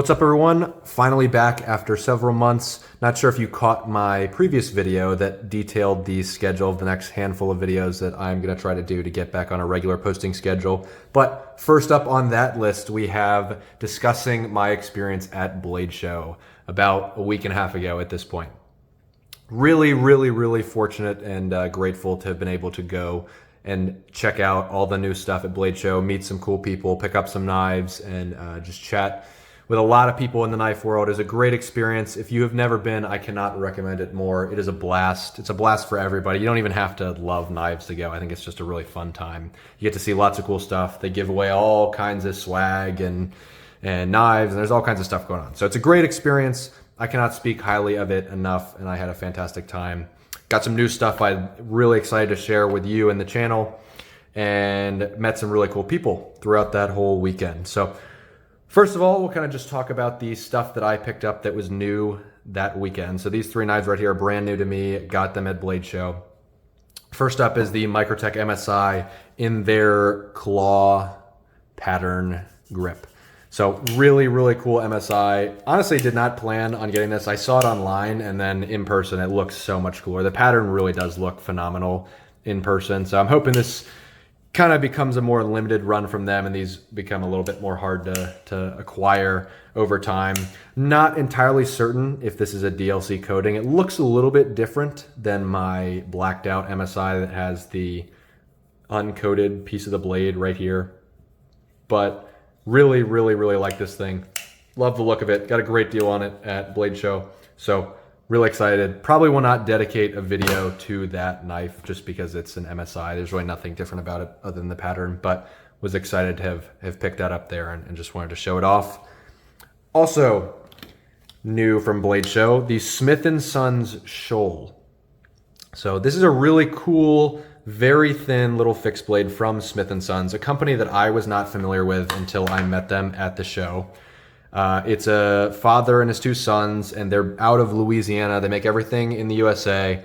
What's up everyone? Finally back after several months. Not sure if you caught my previous video that detailed the schedule of the next handful of videos that I'm gonna try to do to get back on a regular posting schedule. But first up on that list, we have discussing my experience at Blade Show about a week and a half ago at this point. Really fortunate and grateful to have been able to go and check out all the new stuff at Blade Show, meet some cool people, pick up some knives, and just chat with a lot of people in the knife world. Is a great experience. If you have never been, I cannot recommend it more. It is a blast. It's a blast for everybody. You don't even have to love knives to go. I think it's just a really fun time. You get to see lots of cool stuff. They give away all kinds of swag and knives, and there's all kinds of stuff going on. So it's a great experience. I cannot speak highly of it enough, and I had a fantastic time. Got some new stuff I'm really excited to share with you and the channel, and met some really cool people throughout that whole weekend. So first of all, we'll kind of just talk about the stuff that I picked up that was new that weekend. So these three knives right here are brand new to me. Got them at Blade Show. First up is the Microtech MSI in their claw pattern grip. So really cool MSI. Honestly, did not plan on getting this. I saw it online, and then in person, it looks so much cooler. The pattern really does look phenomenal in person. So I'm hoping this kind of becomes a more limited run from them, and these become a little bit more hard to acquire over time. Not entirely certain if this is a DLC coating. It looks a little bit different than my blacked out MSI that has the uncoated piece of the blade right here. But really like this thing. Love the look of it. Got a great deal on it at Blade Show. So really excited. Probably will not dedicate a video to that knife just because it's an MSI. There's really nothing different about it other than the pattern, but was excited to have picked that up there and just wanted to show it off. Also new from Blade Show, the Smith & Sons Shoal. So this is a really cool, very thin little fixed blade from Smith & Sons, a company that I was not familiar with until I met them at the show. It's a father and his two sons, and they're out of Louisiana. They make everything in the USA,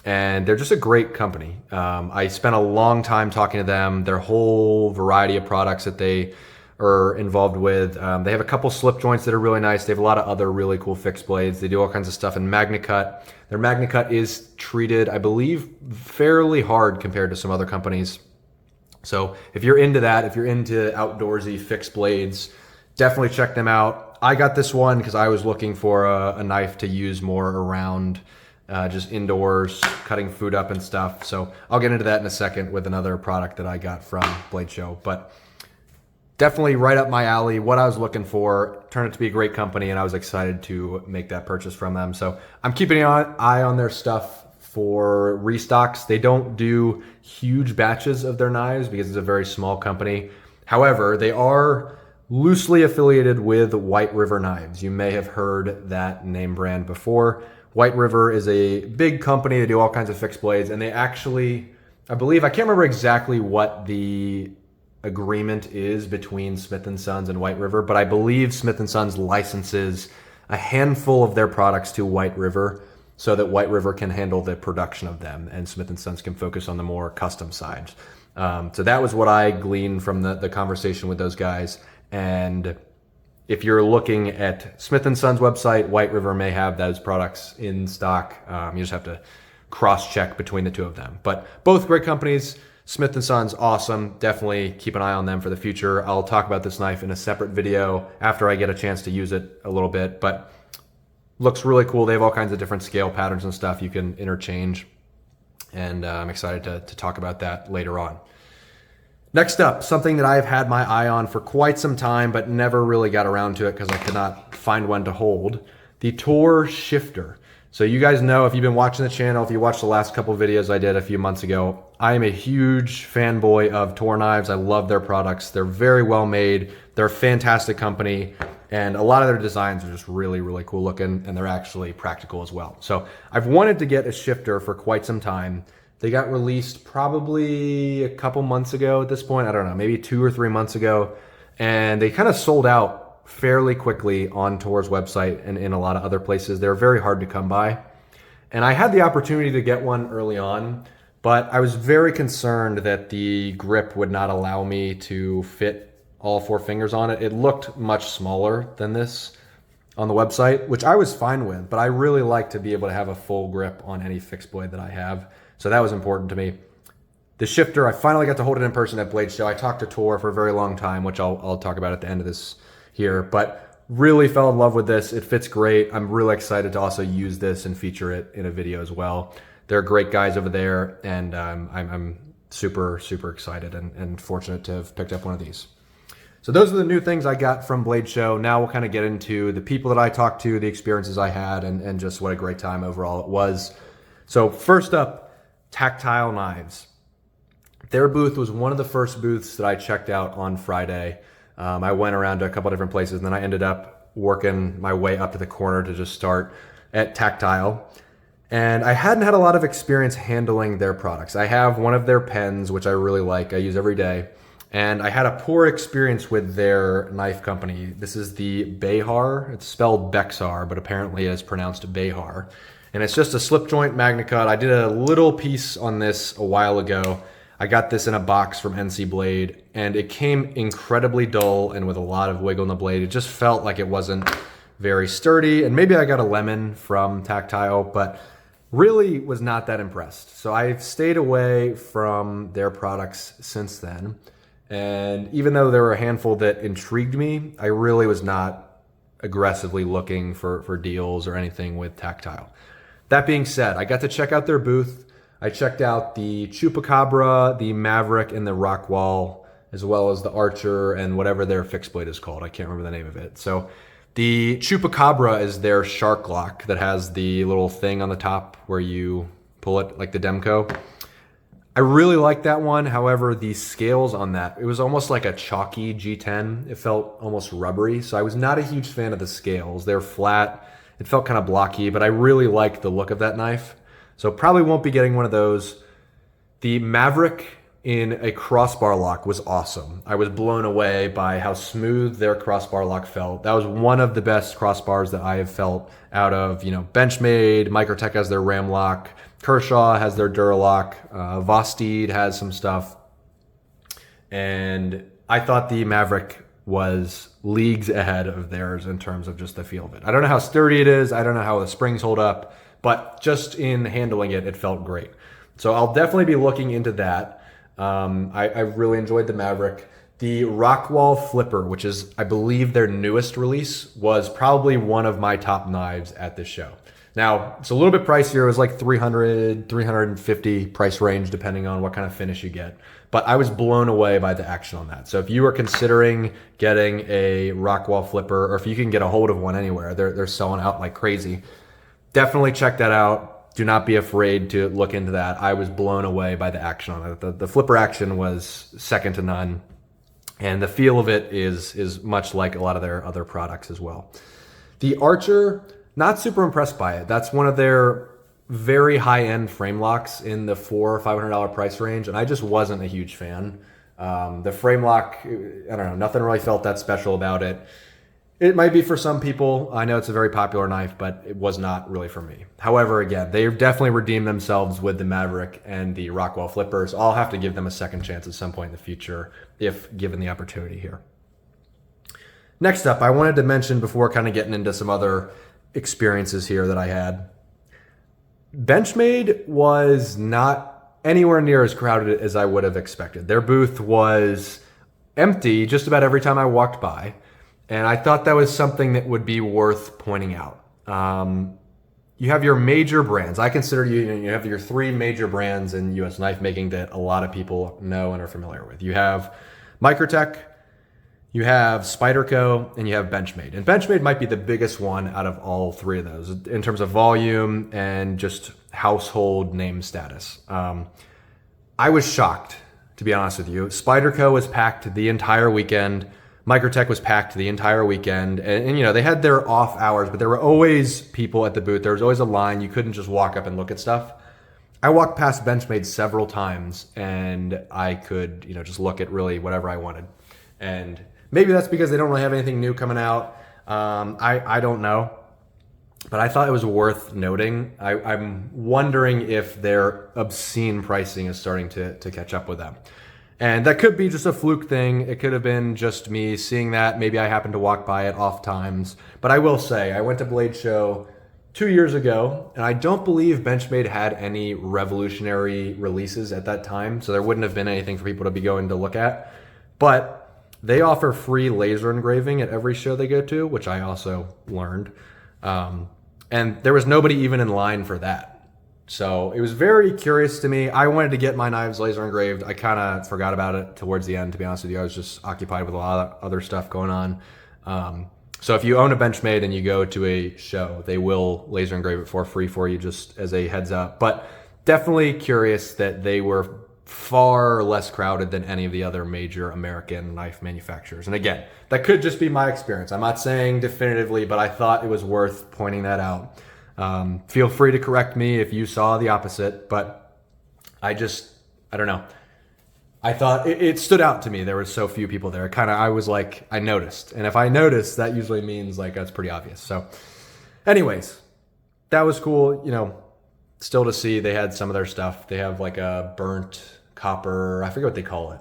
and they're just a great company. I spent a long time talking to them, their whole variety of products that they are involved with. They have a couple slip joints that are really nice. They have a lot of other really cool fixed blades. They do all kinds of stuff in MagnaCut. Their MagnaCut is treated, I believe, fairly hard compared to some other companies. So if you're into that, if you're into outdoorsy fixed blades, definitely check them out. I got this one because I was looking for a knife to use more around just indoors, cutting food up and stuff. So I'll get into that in a second with another product that I got from Blade Show. But definitely right up my alley, what I was looking for. Turned out to be a great company, and I was excited to make that purchase from them. So I'm keeping an eye on their stuff for restocks. They don't do huge batches of their knives because it's a very small company. However, they are loosely affiliated with White River Knives. You may have heard that name brand before. White River is a big company. They do all kinds of fixed blades, and they actually, I believe, I can't remember exactly what the agreement is between Smith & Sons and White River, but I believe Smith & Sons licenses a handful of their products to White River so that White River can handle the production of them, and Smith & Sons can focus on the more custom side. So that was what I gleaned from the conversation with those guys. And if you're looking at Smith & Sons website, White River may have those products in stock. You just have to cross-check between the two of them. But both great companies. Smith & Sons, awesome. Definitely keep an eye on them for the future. I'll talk about this knife in a separate video after I get a chance to use it a little bit, but looks really cool. They have all kinds of different scale patterns and stuff you can interchange, and I'm excited to talk about that later on. Next up, something that I've had my eye on for quite some time, but never really got around to it because I could not find one to hold. The Tor Shifter. So you guys know, if you've been watching the channel, if you watched the last couple videos I did a few months ago, I am a huge fanboy of Tor knives. I love their products. They're very well made. They're a fantastic company, and a lot of their designs are just really cool looking, and they're actually practical as well. So I've wanted to get a shifter for quite some time. They got released probably a couple months ago at this point. I don't know, maybe 2 or 3 months ago. And they kind of sold out fairly quickly on Tor's website and in a lot of other places. They're very hard to come by. And I had the opportunity to get one early on, but I was very concerned that the grip would not allow me to fit all 4 fingers on it. It looked much smaller than this on the website, which I was fine with, but I really like to be able to have a full grip on any fixed blade that I have. So that was important to me. The shifter, I finally got to hold it in person at Blade Show. I talked to Tor for a very long time, which I'll talk about at the end of this here, but really fell in love with this. It fits great. I'm really excited to also use this and feature it in a video as well. They're great guys over there, and I'm super, super excited and fortunate to have picked up one of these. So those are the new things I got from Blade Show. Now we'll kind of get into the people that I talked to, the experiences I had, and just what a great time overall it was. So first up, Tactile Knives. Their booth was one of the first booths that I checked out on Friday. I went around to a couple different places, and then I ended up working my way up to the corner to just start at Tactile. And I hadn't had a lot of experience handling their products. I have one of their pens, which I really like. I use every day. And I had a poor experience with their knife company. This is the Behar. It's spelled Bexar, but apparently it is pronounced Behar. And it's just a slip joint magna cut. I did a little piece on this a while ago. I got this in a box from NC Blade, and it came incredibly dull and with a lot of wiggle in the blade. It just felt like it wasn't very sturdy. And maybe I got a lemon from Tactile, but really was not that impressed. So I've stayed away from their products since then. And even though there were a handful that intrigued me, I really was not aggressively looking for deals or anything with Tactile. That being said, I got to check out their booth. I checked out the Chupacabra, the Maverick, and the Rockwall, as well as the Archer and whatever their fixed blade is called. I can't remember the name of it. So the Chupacabra is their shark lock that has the little thing on the top where you pull it like the Demco. I really like that one. However, the scales on that, it was almost like a chalky G10. It felt almost rubbery. So I was not a huge fan of the scales. They're flat. It felt kind of blocky, but I really liked the look of that knife. So probably won't be getting one of those. The Maverick in a crossbar lock was awesome. I was blown away by how smooth their crossbar lock felt. That was one of the best crossbars that I have felt out of, Benchmade. Microtech has their Ram lock. Kershaw has their Duralock. Vosteed has some stuff. And I thought the Maverick was leagues ahead of theirs in terms of just the feel of it. I don't know how sturdy it is. I don't know how the springs hold up, but just in handling it, it felt great. So I'll definitely be looking into that. I really enjoyed the Maverick. The Rockwall Flipper, which is, I believe, their newest release, was probably one of my top knives at this show. Now, it's a little bit pricier. It was like $300, $350 price range, depending on what kind of finish you get. But I was blown away by the action on that. So if you are considering getting a Rockwall Flipper, or if you can get a hold of one anywhere, they're selling out like crazy. Definitely check that out. Do not be afraid to look into that. I was blown away by the action on it. The flipper action was second to none. And the feel of it is much like a lot of their other products as well. The Archer, not super impressed by it. That's one of their very high-end frame locks in the $400 or $500 price range, and I just wasn't a huge fan. The frame lock, I don't know, nothing really felt that special about it. It might be for some people. I know it's a very popular knife, but it was not really for me. However, again, they've definitely redeemed themselves with the Maverick and the Rockwall Flippers. I'll have to give them a second chance at some point in the future if given the opportunity here. Next up, I wanted to mention before kind of getting into some other experiences here that I had. Benchmade was not anywhere near as crowded as I would have expected. Their booth was empty just about every time I walked by. And I thought that was something that would be worth pointing out. You have your major brands. I consider you have your 3 major brands in U.S. knife making that a lot of people know and are familiar with. You have Microtech, you have Spyderco, and you have Benchmade. And Benchmade might be the biggest one out of all 3 of those in terms of volume and just household name status. I was shocked, to be honest with you. Spyderco was packed the entire weekend. Microtech was packed the entire weekend, and they had their off hours, but there were always people at the booth. There was always a line. You couldn't just walk up and look at stuff. I walked past Benchmade several times, and I could, just look at really whatever I wanted. And maybe that's because they don't really have anything new coming out. I don't know, but I thought it was worth noting. I'm wondering if their obscene pricing is starting to catch up with them. And that could be just a fluke thing. It could have been just me seeing that. Maybe I happened to walk by it off times. But I will say, I went to Blade Show 2 years ago, and I don't believe Benchmade had any revolutionary releases at that time. So there wouldn't have been anything for people to be going to look at. But they offer free laser engraving at every show they go to, which I also learned. And there was nobody even in line for that. So it was very curious to me. I wanted to get my knives laser engraved. I kind of forgot about it towards the end, to be honest with you. I was just occupied with a lot of other stuff going on. So if you own a Benchmade and you go to a show, they will laser engrave it for free for you, just as a heads up. But definitely curious that they were far less crowded than any of the other major American knife manufacturers. And again, that could just be my experience. I'm not saying definitively, but I thought it was worth pointing that out. Feel free to correct me if you saw the opposite, but I don't know. I thought it stood out to me. There were so few people there. I was like, I noticed. And if I noticed, that usually means like that's pretty obvious. So anyways, that was cool. Still to see, they had some of their stuff. They have like a burnt copper, I forget what they call it.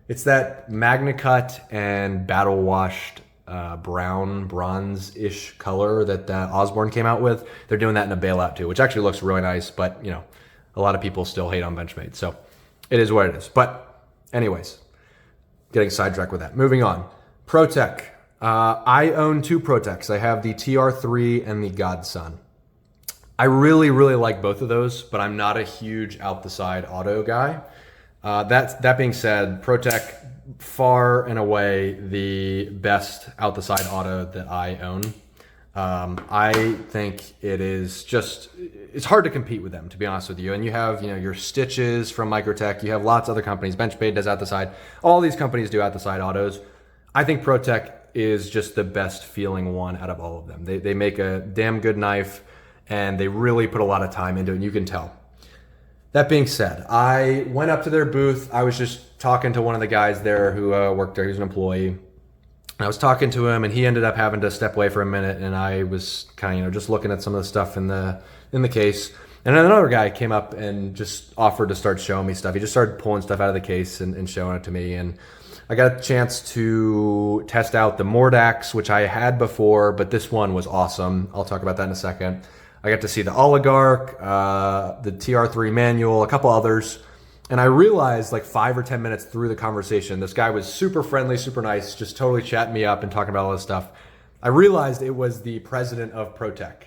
It's that Magna Cut and battle washed brown, bronze-ish color that Osborne came out with. They're doing that in a bailout too, which actually looks really nice, but a lot of people still hate on Benchmade. So it is what it is. But anyways, getting sidetracked with that. Moving on. Protek. I own two Proteks. I have the TR3 and the Godson. I really, really like both of those, but I'm not a huge out-the-side auto guy. That being said, Protek, far and away the best out-the-side auto that I own. I think it's hard to compete with them, to be honest with you. And you have, your Stitches from Microtech. You have lots of other companies. Benchmade does out-the-side. All these companies do out-the-side autos. I think Protek is just the best feeling one out of all of them. They make a damn good knife, and they really put a lot of time into it, and you can tell. That being said, I went up to their booth. I was just talking to one of the guys there who worked there. He was an employee. I was talking to him, and he ended up having to step away for a minute, and I was kind of, just looking at some of the stuff in the case. And then another guy came up and just offered to start showing me stuff. He just started pulling stuff out of the case and showing it to me. And I got a chance to test out the Mordax, which I had before, but this one was awesome. I'll talk about that in a second. I got to see the Oligarch, the TR3 manual, a couple others. And I realized like 5 or 10 minutes through the conversation, this guy was super friendly, super nice, just totally chatting me up and talking about all this stuff. I realized it was the president of Protek.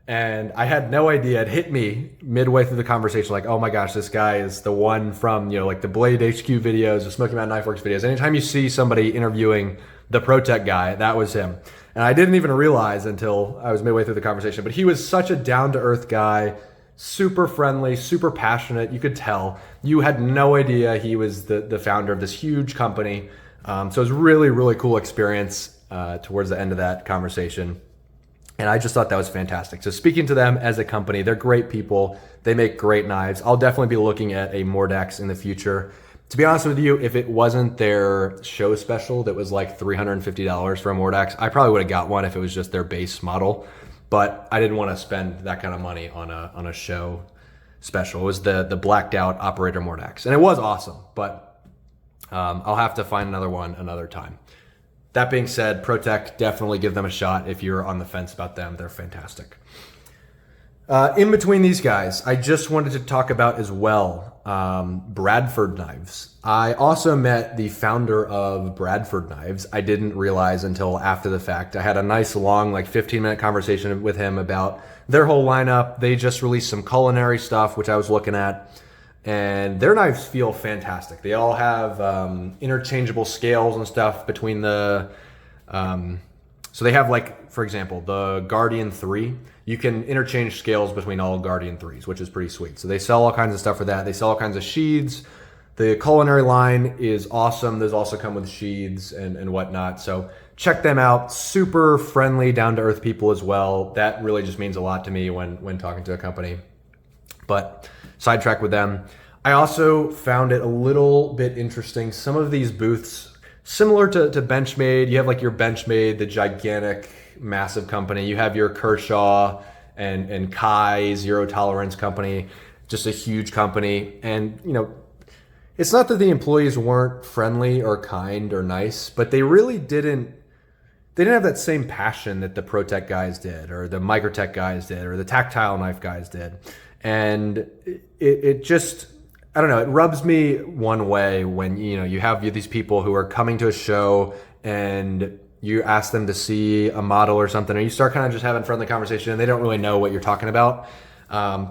And I had no idea. It hit me midway through the conversation, like, oh my gosh, this guy is the one from, like the Blade HQ videos, the Smoky Mountain Knife Works videos. Anytime you see somebody interviewing the Protek guy, that was him. And I didn't even realize until I was midway through the conversation, but he was such a down-to-earth guy, super friendly, super passionate. You could tell. You had no idea he was the founder of this huge company. So it was really, really cool experience towards the end of that conversation. And I just thought that was fantastic. So speaking to them as a company, they're great people. They make great knives. I'll definitely be looking at a Mordax in the future. To be honest with you, if it wasn't their show special that was like $350 for a Mordax, I probably would have got one if it was just their base model. But I didn't want to spend that kind of money on a show special. It was the blacked out Operator Mordax. And it was awesome, but I'll have to find another one another time. That being said, Protek, definitely give them a shot if you're on the fence about them. They're fantastic. In between these guys, I just wanted to talk about as well Bradford Knives. I also met the founder of Bradford Knives. I didn't realize until after the fact. I had a nice long, like 15-minute conversation with him about their whole lineup. They just released some culinary stuff, which I was looking at. And their knives feel fantastic. They all have interchangeable scales and stuff between the... so they have, like, for example, the Guardian 3. You can interchange scales between all Guardian 3s, which is pretty sweet. So they sell all kinds of stuff for that. They sell all kinds of sheaths. The culinary line is awesome. Those also come with sheaths and whatnot. So check them out. Super friendly, down-to-earth people as well. That really just means a lot to me when talking to a company. But sidetrack with them. I also found it a little bit interesting. Some of these booths, similar to Benchmade, you have like your Benchmade, the gigantic, massive company. You have your Kershaw and Kai Zero Tolerance company, just a huge company. And, it's not that the employees weren't friendly or kind or nice, but they really didn't have that same passion that the Protek guys did, or the Microtech guys did, or the Tactile Knife guys did. And it just, I don't know, it rubs me one way when, you have these people who are coming to a show and you ask them to see a model or something, and you start kind of just having friendly conversation and they don't really know what you're talking about.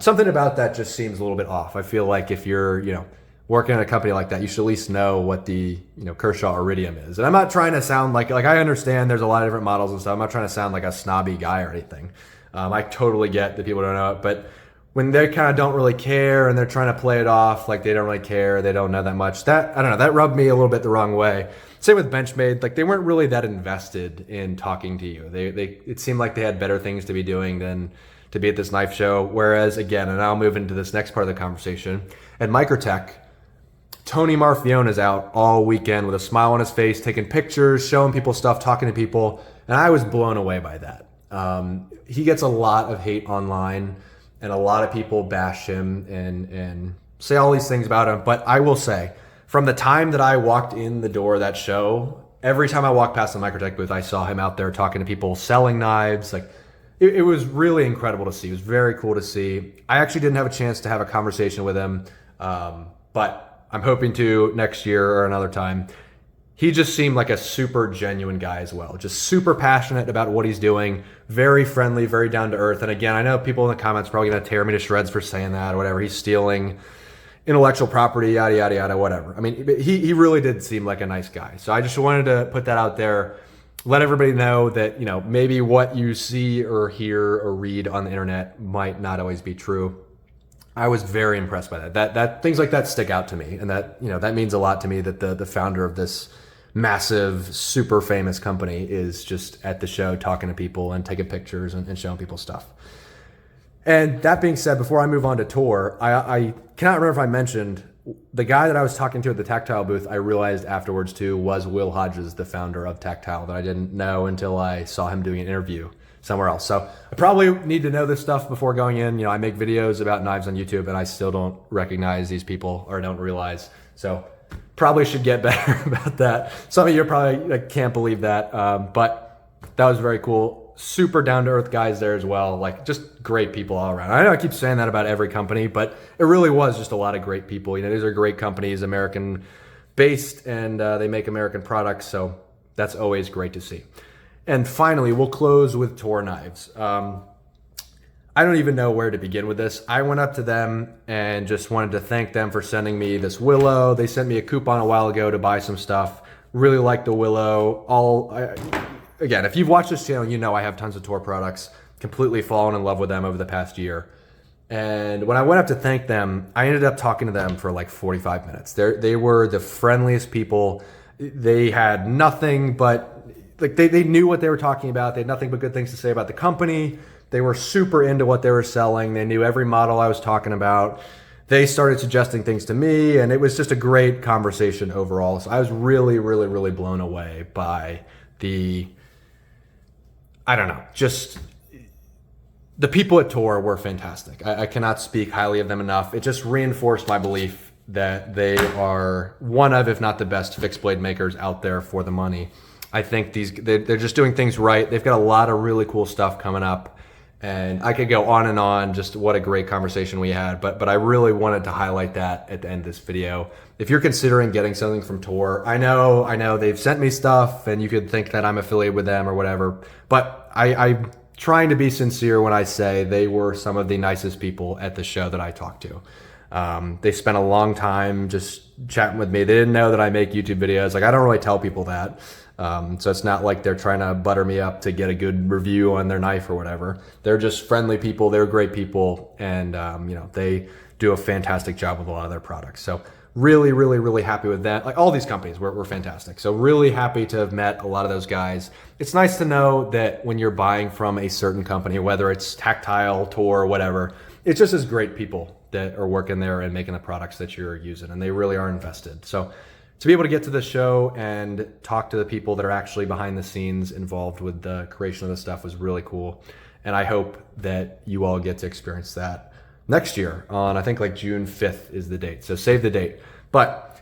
Something about that just seems a little bit off. I feel like if you're, working at a company like that, you should at least know what the, Kershaw Iridium is. And I'm not trying to sound like I understand there's a lot of different models and stuff. I'm not trying to sound like a snobby guy or anything. I totally get that people don't know it, but when they kind of don't really care and they're trying to play it off like they don't really care, they don't know that much, I don't know, that rubbed me a little bit the wrong way. Same with Benchmade, like they weren't really that invested in talking to you. It seemed like they had better things to be doing than to be at this knife show. Whereas again, and I'll move into this next part of the conversation, at Microtech, Tony Marfiona's out all weekend with a smile on his face, taking pictures, showing people stuff, talking to people, and I was blown away by that. He gets a lot of hate online, and a lot of people bash him and say all these things about him. But I will say, from the time that I walked in the door of that show, every time I walked past the Microtech booth, I saw him out there talking to people, selling knives. Like it was really incredible to see. It was very cool to see. I actually didn't have a chance to have a conversation with him, but I'm hoping to next year or another time. He just seemed like a super genuine guy as well. Just super passionate about what he's doing. Very friendly, very down to earth. And again, I know people in the comments are probably going to tear me to shreds for saying that or whatever. He's stealing intellectual property, yada, yada, yada, whatever. I mean, he really did seem like a nice guy. So I just wanted to put that out there. Let everybody know that, maybe what you see or hear or read on the internet might not always be true. I was very impressed by that. That things like that stick out to me, and that that means a lot to me. That the founder of this massive, super famous company is just at the show talking to people and taking pictures and showing people stuff. And that being said, before I move on to tour, I cannot remember if I mentioned the guy that I was talking to at the Tactile booth. I realized afterwards too was Will Hodges, the founder of Tactile, that I didn't know until I saw him doing an interview somewhere else. So I probably need to know this stuff before going in. I make videos about knives on YouTube and I still don't recognize these people or don't realize. So probably should get better about that. Some of you probably can't believe that. But that was very cool. Super down to earth guys there as well. Like just great people all around. I know I keep saying that about every company, but it really was just a lot of great people. These are great companies, American based, and they make American products. So that's always great to see. And finally, we'll close with Tour Knives. I don't even know where to begin with this. I went up to them and just wanted to thank them for sending me this Willow. They sent me a coupon a while ago to buy some stuff. Really like the Willow. Again, if you've watched this channel, I have tons of Tour products. Completely fallen in love with them over the past year. And when I went up to thank them, I ended up talking to them for like 45 minutes. They were the friendliest people. They had nothing but they knew what they were talking about. They had nothing but good things to say about the company. They were super into what they were selling. They knew every model I was talking about. They started suggesting things to me, and it was just a great conversation overall. So I was really, really, really blown away by just the people at Tour were fantastic. I cannot speak highly of them enough. It just reinforced my belief that they are one of, if not the best fixed blade makers out there for the money. I think they're just doing things right. They've got a lot of really cool stuff coming up, and I could go on and on. Just what a great conversation we had. But I really wanted to highlight that at the end of this video. If you're considering getting something from Tour, I know they've sent me stuff, and you could think that I'm affiliated with them or whatever. But I'm trying to be sincere when I say they were some of the nicest people at the show that I talked to. They spent a long time just chatting with me. They didn't know that I make YouTube videos. Like I don't really tell people that. So it's not like they're trying to butter me up to get a good review on their knife or whatever. They're just friendly people. They're great people. And, they do a fantastic job with a lot of their products. So really, really, really happy with that. Like all these companies were fantastic. So really happy to have met a lot of those guys. It's nice to know that when you're buying from a certain company, whether it's Tactile, Tour, whatever, it's just as great people that are working there and making the products that you're using. And they really are invested. So to be able to get to the show and talk to the people that are actually behind the scenes involved with the creation of the stuff was really cool. And I hope that you all get to experience that next year on, I think like June 5th is the date. So save the date. But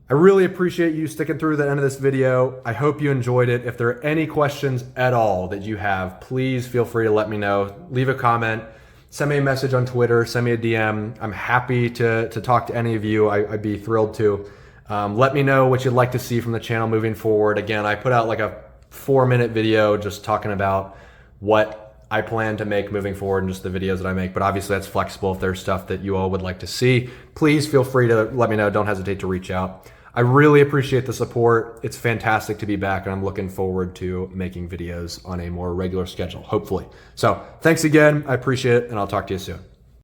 I really appreciate you sticking through the end of this video. I hope you enjoyed it. If there are any questions at all that you have, please feel free to let me know. Leave a comment, send me a message on Twitter, send me a DM. I'm happy to talk to any of you. I'd be thrilled to. Let me know what you'd like to see from the channel moving forward. Again, I put out like a 4-minute video just talking about what I plan to make moving forward and just the videos that I make, but obviously that's flexible. If there's stuff that you all would like to see, please feel free to let me know. Don't hesitate to reach out. I really appreciate the support. It's fantastic to be back, and I'm looking forward to making videos on a more regular schedule, hopefully. So thanks again. I appreciate it, and I'll talk to you soon.